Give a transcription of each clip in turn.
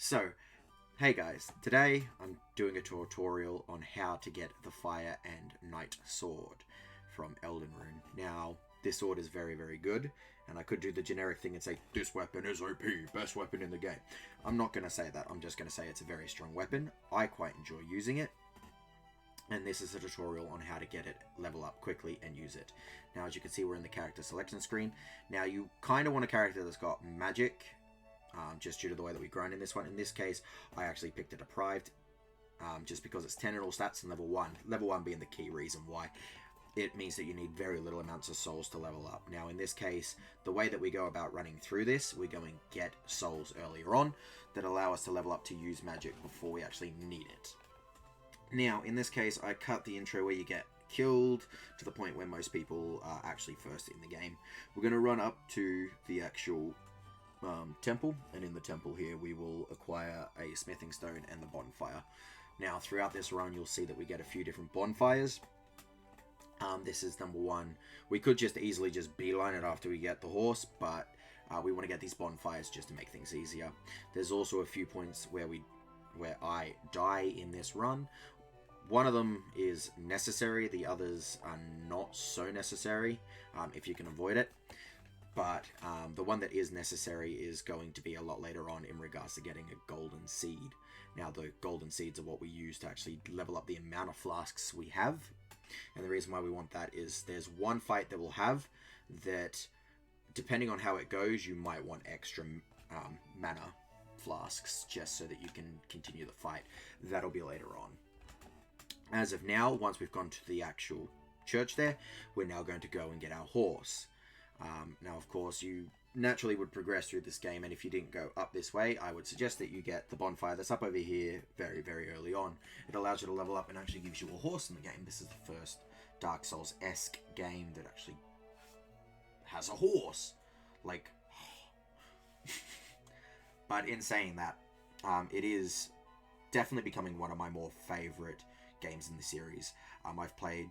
So, hey guys, today I'm doing a tutorial on how to get the Fire and Night Sword from Elden Ring. Now, this sword is very, very good, and I could do the generic thing and say, this weapon is OP, best weapon in the game. I'm not going to say that, I'm just going to say it's a very strong weapon. I quite enjoy using it, and this is a tutorial on how to get it, level up quickly, and use it. Now, as you can see, we're in the character selection screen. Now, you kind of want a character that's got magic, just due to the way that we grind in this one. In this case, I actually picked a deprived, just because it's 10 in all stats and level 1. Level 1 being the key reason why. It means that you need very little amounts of souls to level up. Now, in this case, the way that we go about running through this, we go and get souls earlier on that allow us to level up to use magic before we actually need it. Now, in this case, I cut the intro where you get killed to the point where most people are actually first in the game. We're going to run up to the actual temple, and in the temple here we will acquire a smithing stone and the bonfire. Now, throughout this run, you'll see that we get a few different bonfires. This is number 1. We could just easily just beeline it after we get the horse, but we want to get these bonfires just to make things easier. There's also a few points where I die in this run. One of them is necessary, the others are not so necessary, if you can avoid it. But the one that is necessary is going to be a lot later on in regards to getting a golden seed. Now, the golden seeds are what we use to actually level up the amount of flasks we have. And the reason why we want that is there's one fight that we'll have that, depending on how it goes, you might want extra mana flasks just so that you can continue the fight. That'll be later on. As of now, once we've gone to the actual church there, we're now going to go and get our horse. Now, of course, you naturally would progress through this game, and if you didn't go up this way, I would suggest that you get the bonfire that's up over here very, very early on. It allows you to level up and actually gives you a horse in the game. This is the first Dark Souls-esque game that actually has a horse. Like, but in saying that, it is definitely becoming one of my more favorite games in the series. I've played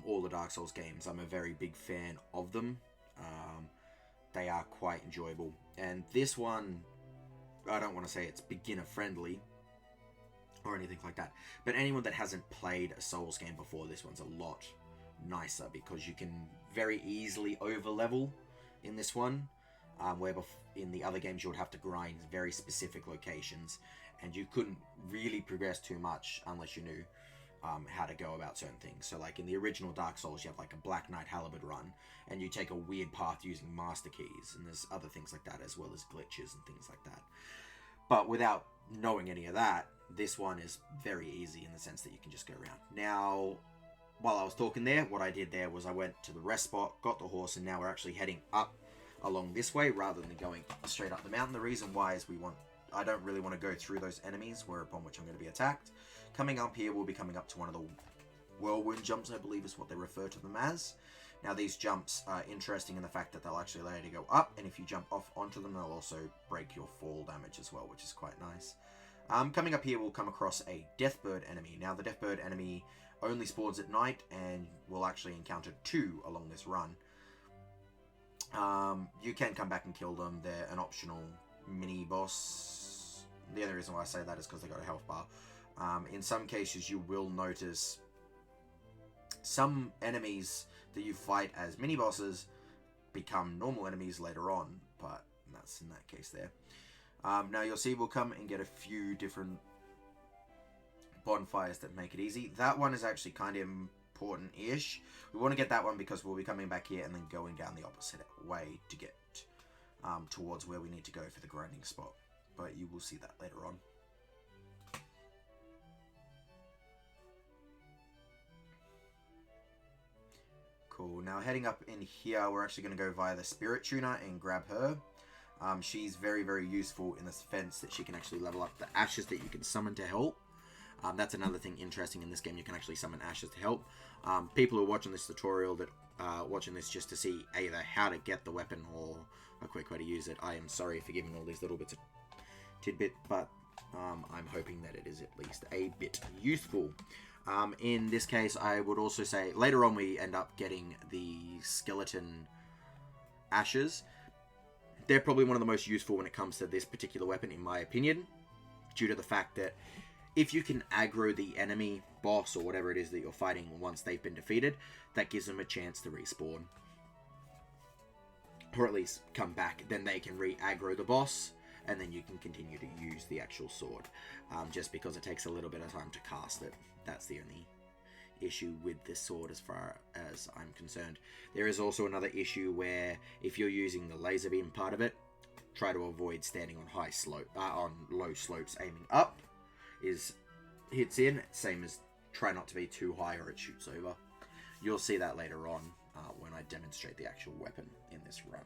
all the Dark Souls games. I'm a very big fan of them. They are quite enjoyable. And this one, I don't want to say it's beginner friendly or anything like that, but anyone that hasn't played a Souls game before, this one's a lot nicer because you can very easily over level in this one, where in the other games you would have to grind very specific locations and you couldn't really progress too much unless you knew how to go about certain things. So like in the original Dark Souls, you have like a Black Knight Halberd run, and you take a weird path using master keys, and there's other things like that as well as glitches and things like that. But without knowing any of that, this one is very easy in the sense that you can just go around. Now, while I was talking there, what I did there was I went to the rest spot, got the horse, and now we're actually heading up along this way rather than going straight up the mountain. The reason why is I don't really want to go through those enemies whereupon which I'm going to be attacked. Coming up here, we'll be coming up to one of the whirlwind jumps, I believe is what they refer to them as. Now, these jumps are interesting in the fact that they'll actually allow you to go up, and if you jump off onto them, they'll also break your fall damage as well, which is quite nice. Coming up here, we'll come across a Deathbird enemy. Now, the Deathbird enemy only spawns at night, and we'll actually encounter 2 along this run. You can come back and kill them. They're an optional mini-boss. The only reason why I say that is because they got a health bar. In some cases, you will notice some enemies that you fight as mini-bosses become normal enemies later on, but that's in that case there. Now, you'll see we'll come and get a few different bonfires that make it easy. That one is actually kind of important-ish. We want to get that one because we'll be coming back here and then going down the opposite way to get towards where we need to go for the grinding spot. But you will see that later on. Cool. Now, heading up in here, we're actually going to go via the Spirit Tuner and grab her. She's very, very useful in the sense that she can actually level up the ashes that you can summon to help. That's another thing interesting in this game. You can actually summon ashes to help. People who are watching this tutorial that watching this just to see either how to get the weapon or a quick way to use it, I am sorry for giving all these little bits of tidbit, but I'm hoping that it is at least a bit useful. In this case, I would also say later on we end up getting the skeleton ashes. they're probably one of the most useful when it comes to this particular weapon, in my opinion, due to the fact that if you can aggro the enemy boss or whatever it is that you're fighting once they've been defeated, that gives them a chance to respawn. Or at least come back. Then they can re-aggro the boss, and then you can continue to use the actual sword. Just because it takes a little bit of time to cast it. That's the only issue with this sword as far as I'm concerned. There is also another issue where if you're using the laser beam part of it, try to avoid standing on low slopes. Aiming up hits in, same as try not to be too high or it shoots over. You'll see that later on when I demonstrate the actual weapon in this run.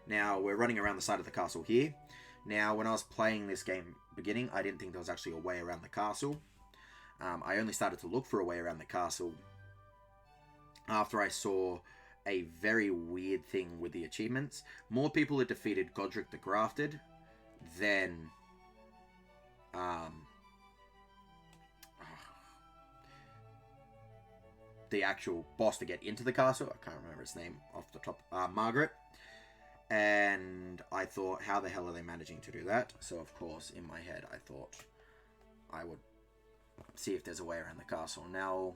Now we're running around the side of the castle here. Now when I was playing this game beginning, I didn't think there was actually a way around the castle. I only started to look for a way around the castle after I saw a very weird thing with the achievements. More people had defeated Godric the Grafted than the actual boss to get into the castle. I can't remember his name off the top. Margaret. And I thought, how the hell are they managing to do that? So of course, in my head, I thought I would see if there's a way around the castle. Now,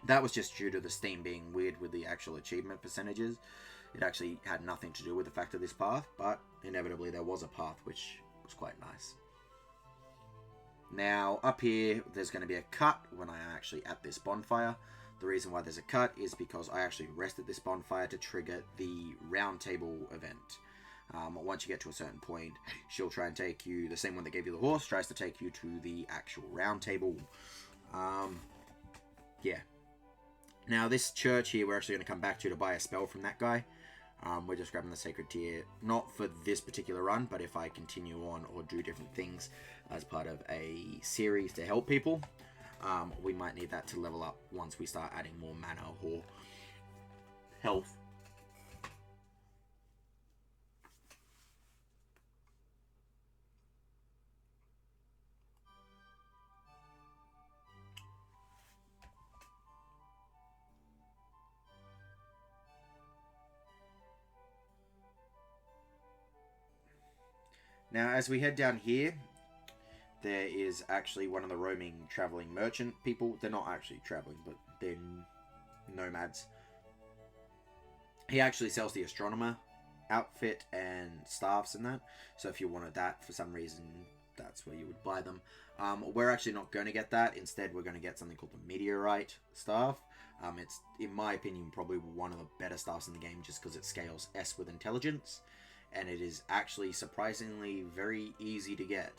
that was just due to the Steam being weird with the actual achievement percentages. It actually had nothing to do with the fact of this path, but inevitably there was a path, which was quite nice. Now, up here, there's going to be a cut when I am actually at this bonfire. The reason why there's a cut is because I actually rested this bonfire to trigger the round table event. Once you get to a certain point, she'll try and take you, the same one that gave you the horse, tries to take you to the actual round table. Yeah. Now, this church here, we're actually going to come back to buy a spell from that guy. We're just grabbing the Sacred Tear, not for this particular run, but if I continue on or do different things as part of a series to help people, we might need that to level up once we start adding more mana or health. Now, as we head down here, there is actually one of the roaming, traveling merchant people. They're not actually traveling, but they're nomads. He actually sells the astronomer outfit and staffs and that. So if you wanted that for some reason, that's where you would buy them. We're actually not going to get that. Instead, we're going to get something called the meteorite staff. It's, in my opinion, probably one of the better staffs in the game just because it scales S with intelligence. And it is actually surprisingly very easy to get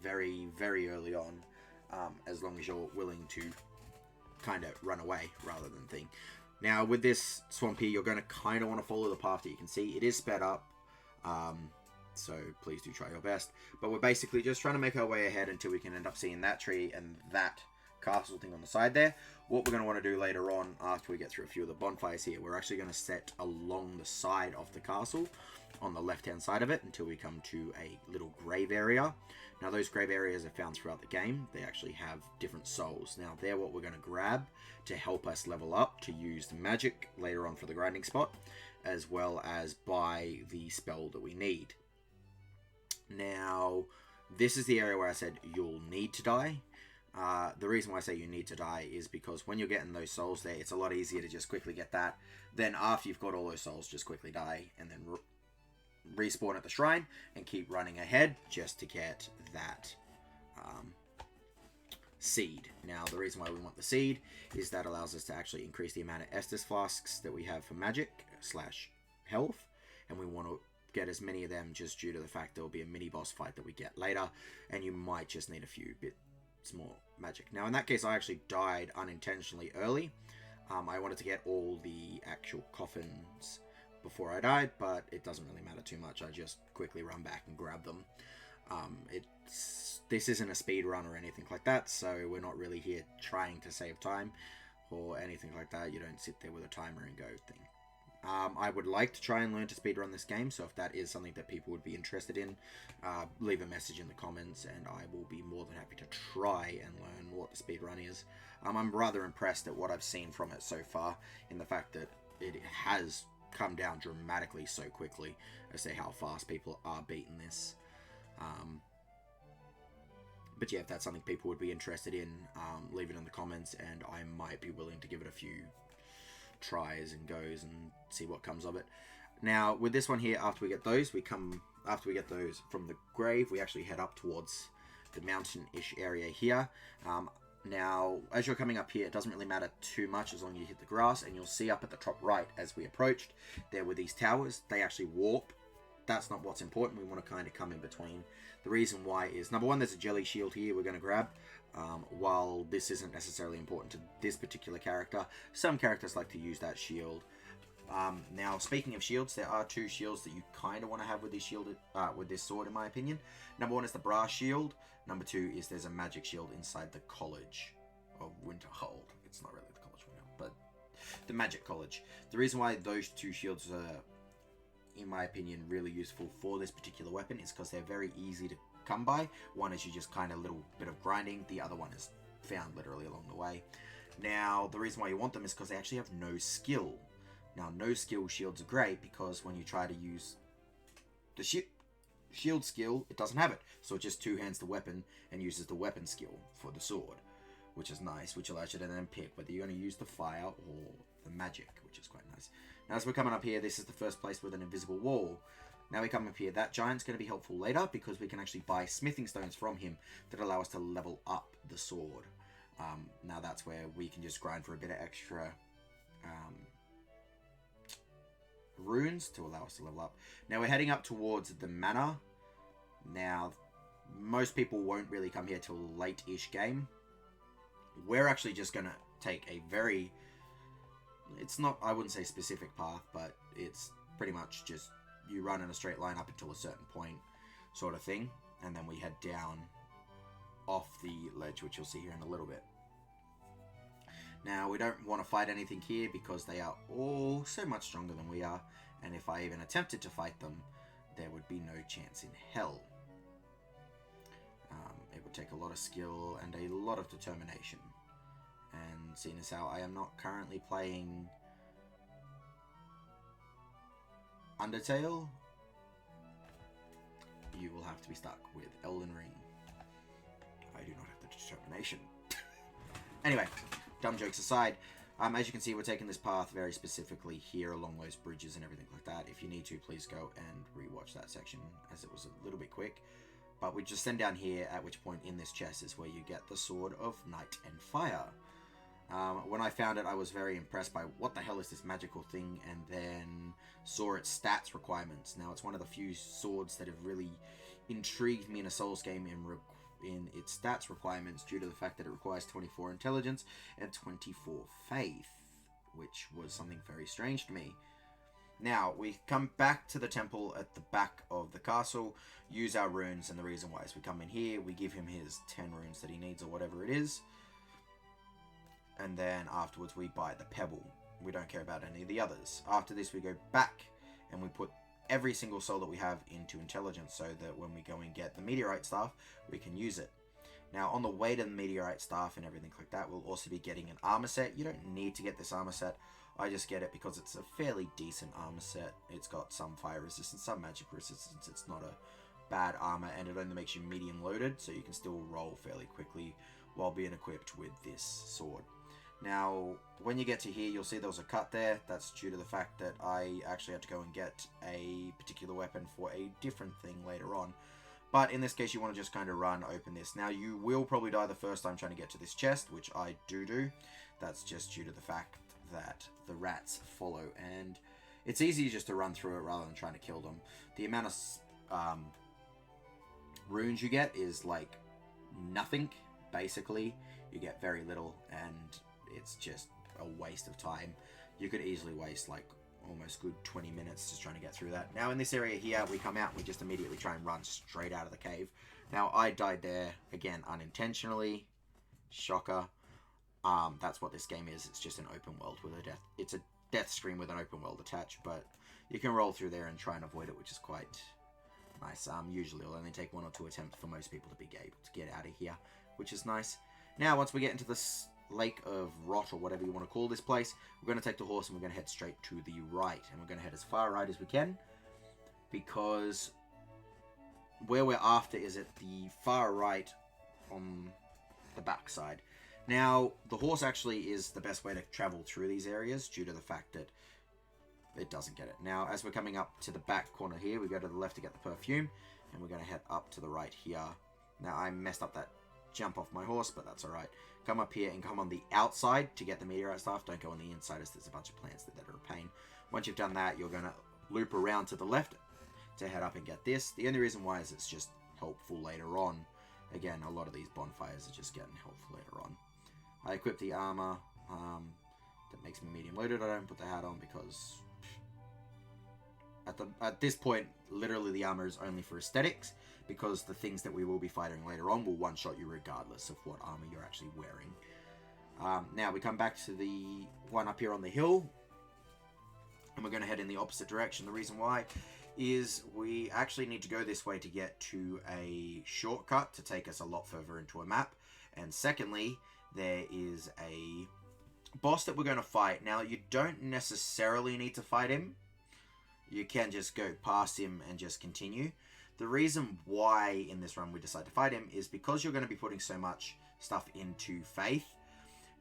very, very early on, as long as you're willing to kind of run away rather than think. Now, with this swamp here, you're going to kind of want to follow the path that you can see. It is sped up, so please do try your best. But we're basically just trying to make our way ahead until we can end up seeing that tree and that castle thing on the side there. What we're going to want to do later on, after we get through a few of the bonfires here, we're actually going to set along the side of the castle, on the left hand side of it, until we come to a little grave area. Now, those grave areas are found throughout the game. They actually have different souls. Now, they're what we're going to grab to help us level up, to use the magic later on for the grinding spot, as well as buy the spell that we need. Now, this is the area where I said you'll need to die. The reason why I say you need to die is because when you're getting those souls there, it's a lot easier to just quickly get that. Then after you've got all those souls, just quickly die and then respawn at the shrine and keep running ahead just to get that seed. Now, the reason why we want the seed is that allows us to actually increase the amount of Estus flasks that we have for magic / health, and we want to get as many of them just due to the fact there will be a mini boss fight that we get later, and you might just need a few bits more magic. Now, in that case, I actually died unintentionally early. I wanted to get all the actual coffins before I died, but it doesn't really matter too much. I just quickly run back and grab them. This isn't a speed run or anything like that, so we're not really here trying to save time or anything like that. You don't sit there with a timer and go thing. I would like to try and learn to speedrun this game, so if that is something that people would be interested in, leave a message in the comments and I will be more than happy to try and learn what the speedrun is. I'm rather impressed at what I've seen from it so far, in the fact that it has come down dramatically so quickly as to how fast people are beating this. But yeah, if that's something people would be interested in, leave it in the comments, and I might be willing to give it a few tries and goes and see what comes of it. Now, with this one here, after we get those from the grave, we actually head up towards the mountain-ish area here. Now, as you're coming up here, it doesn't really matter too much as long as you hit the grass, and you'll see up at the top right as we approached, there were these towers. They actually warp. That's not what's important. We want to kind of come in between. The reason why is, number one, there's a jelly shield here we're going to grab. While this isn't necessarily important to this particular character, some characters like to use that shield. Now, speaking of shields, there are two shields that you kind of want to have with this shield, with this sword, in my opinion. Number one is the brass shield. Number two is there's a magic shield inside the College of Winterhold. It's not really the College of Winterhold, but the Magic College. The reason why those two shields are, in my opinion, really useful for this particular weapon is because they're very easy to come by. One is you just kind of a little bit of grinding. The other one is found literally along the way. Now, the reason why you want them is because they actually have no skill. Now, no skill shields are great because when you try to use the shield skill, it doesn't have it. So it just two-hands the weapon and uses the weapon skill for the sword, which is nice, which allows you to then pick whether you're going to use the fire or the magic, which is quite nice. Now, as we're coming up here, this is the first place with an invisible wall. Now we come up here. That giant's going to be helpful later because we can actually buy smithing stones from him that allow us to level up the sword. Now that's where we can just grind for a bit of extra runes to allow us to level up. Now we're heading up towards the manor. Now, most people won't really come here till late-ish game. We're actually just going to take a very... It's not, I wouldn't say specific path, but it's pretty much just you run in a straight line up until a certain point sort of thing. And then we head down off the ledge, which you'll see here in a little bit. Now, we don't want to fight anything here because they are all so much stronger than we are. And if I even attempted to fight them, there would be no chance in hell. It would take a lot of skill and a lot of determination. And seeing as how I am not currently playing Undertale, you will have to be stuck with Elden Ring. I do not have the determination. Anyway, dumb jokes aside, as you can see, we're taking this path very specifically here along those bridges and everything like that. If you need to, please go and rewatch that section, as it was a little bit quick. But we just send down here, at which point in this chest is where you get the Sword of Night and Fire. When I found it, I was very impressed by what the hell is this magical thing, and then saw its stats requirements. Now, it's one of the few swords that have really intrigued me in a Souls game in its stats requirements, due to the fact that it requires 24 intelligence and 24 faith, which was something very strange to me. Now, we come back to the temple at the back of the castle, use our runes, and the reason why is we come in here, we give him his 10 runes that he needs, or whatever it is, and then afterwards we buy the pebble. We don't care about any of the others. After this, we go back and we put every single soul that we have into intelligence, so that when we go and get the meteorite staff, we can use it. Now, on the way to the meteorite staff and everything like that, we'll also be getting an armor set. You don't need to get this armor set. I just get it because it's a fairly decent armor set. It's got some fire resistance, some magic resistance. It's not a bad armor, and it only makes you medium loaded, so you can still roll fairly quickly while being equipped with this sword. Now, when you get to here, you'll see there was a cut there. That's due to the fact that I actually had to go and get a particular weapon for a different thing later on. But in this case, you want to just kind of run, open this. Now, you will probably die the first time trying to get to this chest, which I do. That's just due to the fact that the rats follow, and it's easy just to run through it rather than trying to kill them. The amount of runes you get is like nothing, basically. You get very little, and it's just a waste of time. You could easily waste like almost good 20 minutes just trying to get through that. Now in this area here, we come out, we just immediately try and run straight out of the cave. Now I died there, again, unintentionally. Shocker. That's what this game is. It's just an open world with a death. It's a death screen with an open world attached, but you can roll through there and try and avoid it, which is quite nice. Usually it'll only take 1 or 2 attempts for most people to be able to get out of here, which is nice. Now, once we get into this lake of rot, or whatever you want to call this place. We're going to take the horse and we're going to head straight to the right, and we're going to head as far right as we can, because where we're after is at the far right on the back side. Now, the horse actually is the best way to travel through these areas due to the fact that it doesn't get it. Now, as we're coming up to the back corner here, we go to the left to get the perfume, and we're going to head up to the right here. Now, I messed up that jump off my horse, but that's alright. Come up here and come on the outside to get the meteorite staff. Don't go on the inside, as there's a bunch of plants that are a pain. Once you've done that, you're going to loop around to the left to head up and get this. The only reason why is it's just helpful later on. Again, a lot of these bonfires are just getting helpful later on. I equip the armor. That makes me medium loaded. I don't put the hat on because at this point, literally the armor is only for aesthetics, because the things that we will be fighting later on will one-shot you regardless of what armor you're actually wearing. Now we come back to the one up here on the hill, and we're going to head in the opposite direction. The reason why is we actually need to go this way to get to a shortcut to take us a lot further into a map. And secondly, there is a boss that we're going to fight. Now, you don't necessarily need to fight him. You can just go past him and just continue. The reason why in this run we decide to fight him is because you're going to be putting so much stuff into Faith.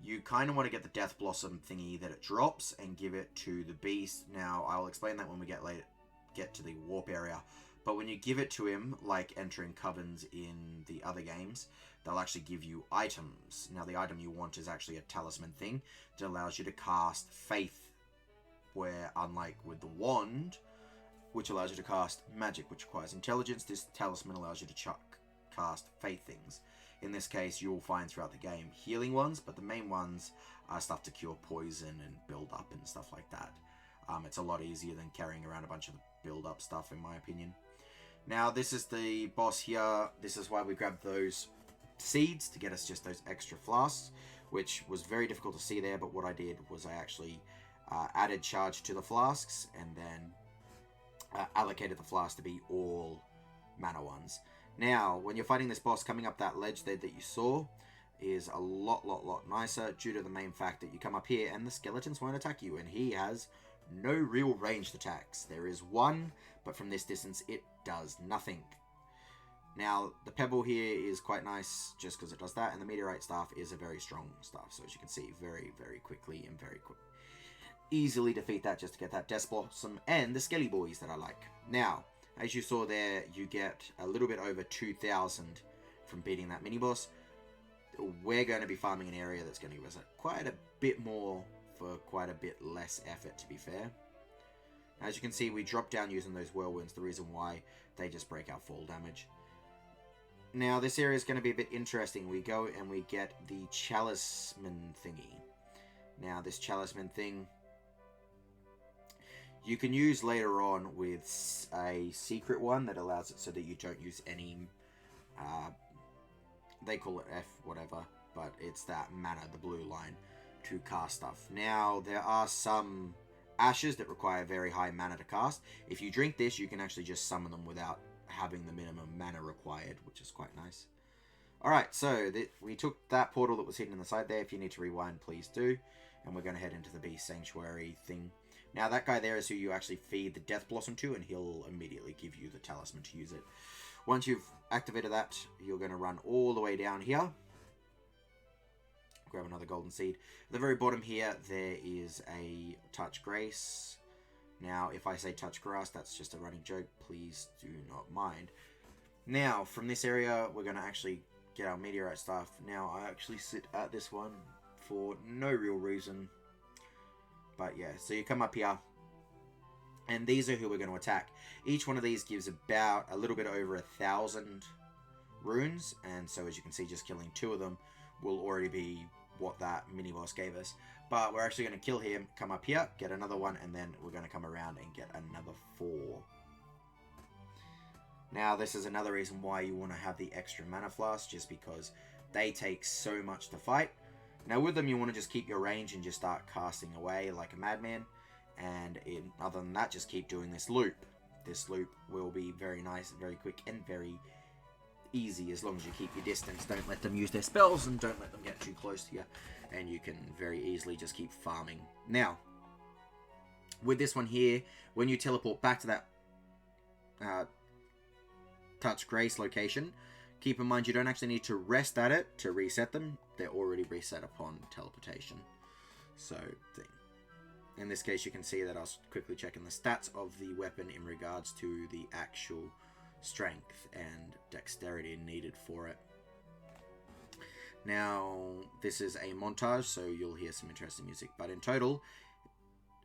You kind of want to get the Death Blossom thingy that it drops and give it to the beast. Now, I'll explain that when we get to the warp area. But when you give it to him, like entering covens in the other games, they'll actually give you items. Now, the item you want is actually a talisman thing that allows you to cast Faith, where, unlike with the wand, which allows you to cast magic, which requires intelligence, this talisman allows you to cast Faith things. In this case, you will find throughout the game healing ones, but the main ones are stuff to cure poison and build up and stuff like that. It's a lot easier than carrying around a bunch of build up stuff, in my opinion. Now, this is the boss here. This is why we grabbed those seeds to get us just those extra flasks, which was very difficult to see there, but what I did was I actually added charge to the flasks and then allocated the flasks to be all mana ones. Now, when you're fighting this boss, coming up that ledge there that you saw is a lot nicer due to the main fact that you come up here and the skeletons won't attack you, and he has no real ranged attacks. There is one, but from this distance it does nothing. Now, the pebble here is quite nice just because it does that, and the meteorite staff is a very strong staff, so as you can see, very quickly and easily defeat that just to get that Death Blossom and the Skelly Boys that I like. Now, as you saw there, you get a little bit over 2,000 from beating that mini-boss. We're going to be farming an area that's going to give us quite a bit more for quite a bit less effort, to be fair. As you can see, we drop down using those whirlwinds, the reason why they just break our fall damage. Now, this area is going to be a bit interesting. We go and we get the Chaliceman thingy. Now, this Chaliceman thing, you can use later on with a secret one that allows it so that you don't use any, they call it F, whatever, but it's that mana, the blue line, to cast stuff. Now, there are some ashes that require very high mana to cast. If you drink this, you can actually just summon them without having the minimum mana required, which is quite nice. Alright, so we took that portal that was hidden in the side there. If you need to rewind, please do. And we're going to head into the Beast Sanctuary thing. Now, that guy there is who you actually feed the Death Blossom to, and he'll immediately give you the talisman to use it. Once you've activated that, you're going to run all the way down here. Grab another golden seed. At the very bottom here, there is a Touch Grace. Now, if I say touch grass, that's just a running joke. Please do not mind. Now, from this area, we're going to actually get our meteorite stuff. Now, I actually sit at this one for no real reason. But yeah, so you come up here, and these are who we're going to attack. Each one of these gives about a little bit over 1,000 runes. And so, as you can see, just killing 2 of them will already be what that mini-boss gave us. But we're actually going to kill him, come up here, get another one, and then we're going to come around and get another 4. Now, this is another reason why you want to have the extra mana flask, just because they take so much to fight. Now, with them, you want to just keep your range and just start casting away like a madman. And other than that, just keep doing this loop. This loop will be very nice, very quick, and very easy as long as you keep your distance. Don't let them use their spells and don't let them get too close to you. And you can very easily just keep farming. Now, with this one here, when you teleport back to that Touch Grace location, keep in mind you don't actually need to rest at it to reset them. They're already reset upon teleportation. So, in this case, you can see that I was quickly checking the stats of the weapon in regards to the actual strength and dexterity needed for it. Now, this is a montage, so you'll hear some interesting music. But in total,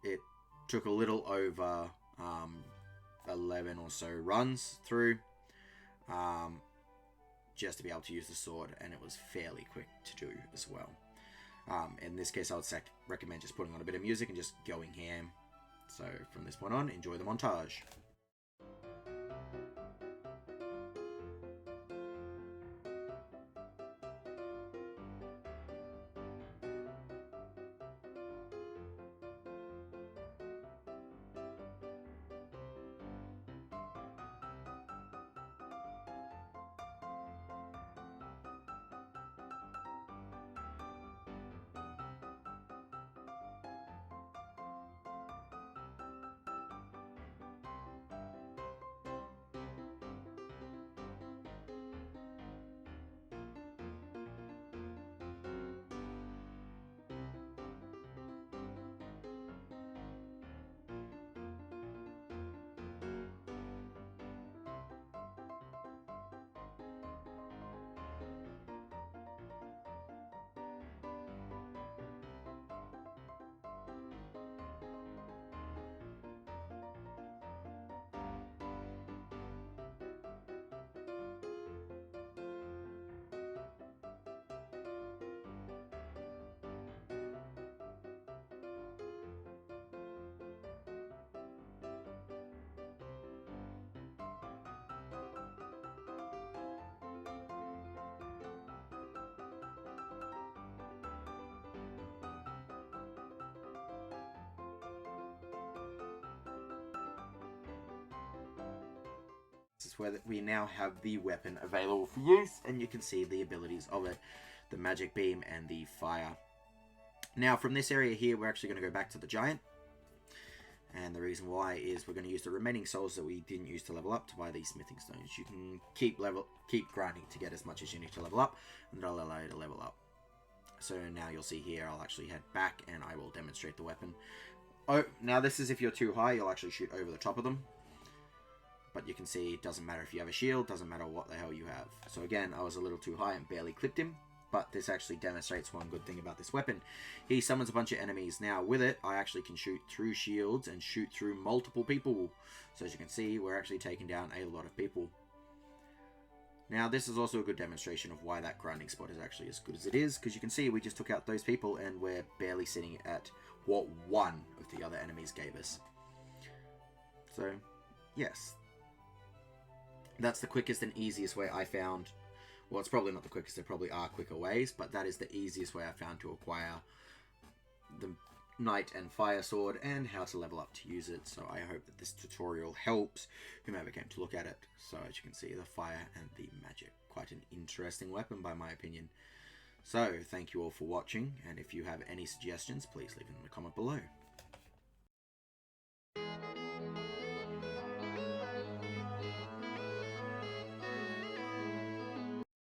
it took a little over 11 or so runs through just to be able to use the sword, and it was fairly quick to do as well. In this case, I would recommend just putting on a bit of music and just going ham. So from this point on, enjoy the montage. This is where we now have the weapon available for use, and you can see the abilities of it, the magic beam and the fire. Now from this area here, we're actually going to go back to the giant, and the reason why is we're going to use the remaining souls that we didn't use to level up to buy these smithing stones. You can keep grinding to get as much as you need to level up, and that'll allow you to level up. So now you'll see here, I'll actually head back and I will demonstrate the weapon. Oh, now this is if you're too high, you'll actually shoot over the top of them. But you can see it doesn't matter if you have a shield, doesn't matter what the hell you have. So again, I was a little too high and barely clipped him. But this actually demonstrates one good thing about this weapon. He summons a bunch of enemies. Now with it, I actually can shoot through shields and shoot through multiple people. So as you can see, we're actually taking down a lot of people. Now this is also a good demonstration of why that grinding spot is actually as good as it is. Because you can see we just took out those people and we're barely sitting at what one of the other enemies gave us. So, yes. That's the quickest and easiest way I found. Well, it's probably not the quickest. There probably are quicker ways, but that is the easiest way I found to acquire the Knight and Fire Sword and how to level up to use it. So I hope that this tutorial helps whomever came to look at it. So as you can see, the fire and the magic. Quite an interesting weapon by my opinion. So thank you all for watching, and if you have any suggestions, please leave them in the comment below.